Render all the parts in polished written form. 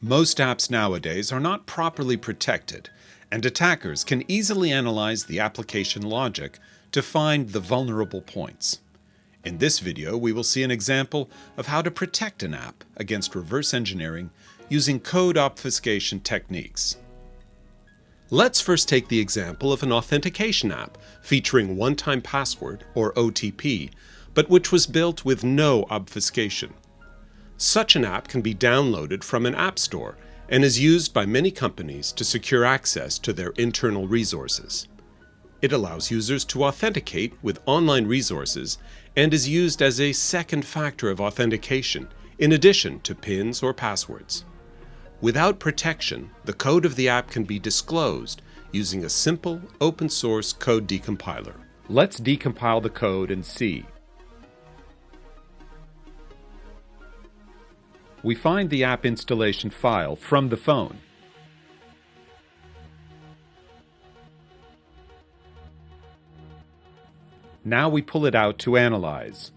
Most apps nowadays are not properly protected, and attackers can easily analyze the application logic to find the vulnerable points. In this video, we will see an example of how to protect an app against reverse engineering using code obfuscation techniques. Let's first take the example of an authentication app featuring one-time password, or OTP, but which was built with no obfuscation. Such an app can be downloaded from an app store and is used by many companies to secure access to their internal resources. It allows users to authenticate with online resources and is used as a second factor of authentication in addition to PINs or passwords. Without protection, the code of the app can be disclosed using a simple open-source code decompiler. Let's decompile the code and see. We find the app installation file from the phone. Now we pull it out to analyze.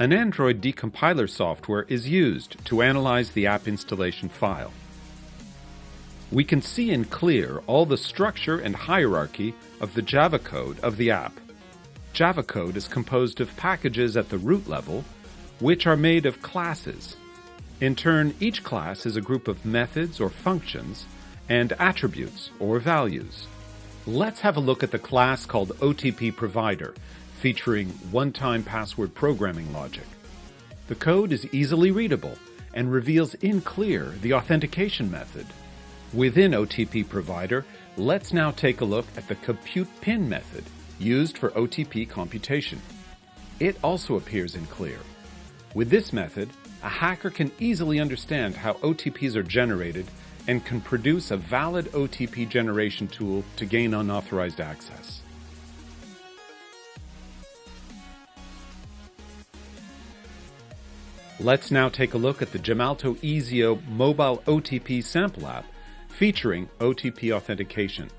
An Android decompiler software is used to analyze the app installation file. We can see in clear all the structure and hierarchy of the Java code of the app. Java code is composed of packages at the root level, which are made of classes. In turn, each class is a group of methods or functions and attributes or values. Let's have a look at the class called OTP Provider, featuring one-time password programming logic. The code is easily readable and reveals in clear the authentication method. Within OTP Provider, let's now take a look at the compute PIN method used for OTP computation. It also appears in clear. With this method, a hacker can easily understand how OTPs are generated and can produce a valid OTP generation tool to gain unauthorized access. Let's now take a look at the Gemalto Ezio mobile OTP sample app featuring OTP authentication.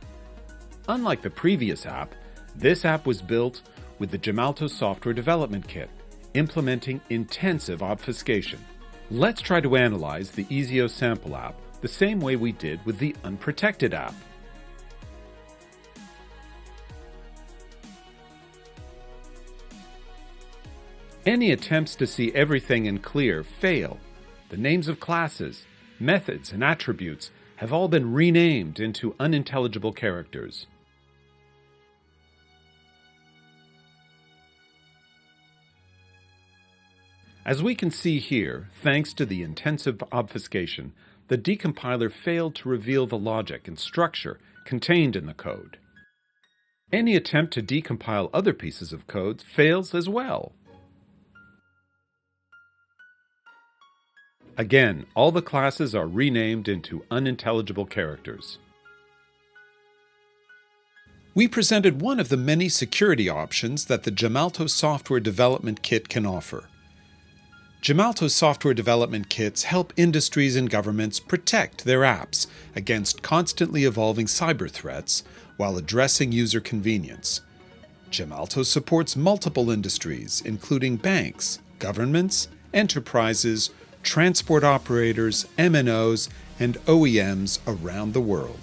Unlike the previous app, this app was built with the Gemalto Software Development Kit, implementing intensive obfuscation. Let's try to analyze the Ezio sample app the same way we did with the unprotected app. Any attempts to see everything in clear fail. The names of classes, methods, and attributes have all been renamed into unintelligible characters. As we can see here, thanks to the intensive obfuscation, the decompiler failed to reveal the logic and structure contained in the code. Any attempt to decompile other pieces of code fails as well. Again, all the classes are renamed into unintelligible characters. We presented one of the many security options that the Gemalto Software Development Kit can offer. Gemalto Software Development Kits help industries and governments protect their apps against constantly evolving cyber threats while addressing user convenience. Gemalto supports multiple industries, including banks, governments, enterprises, transport operators, MNOs, and OEMs around the world.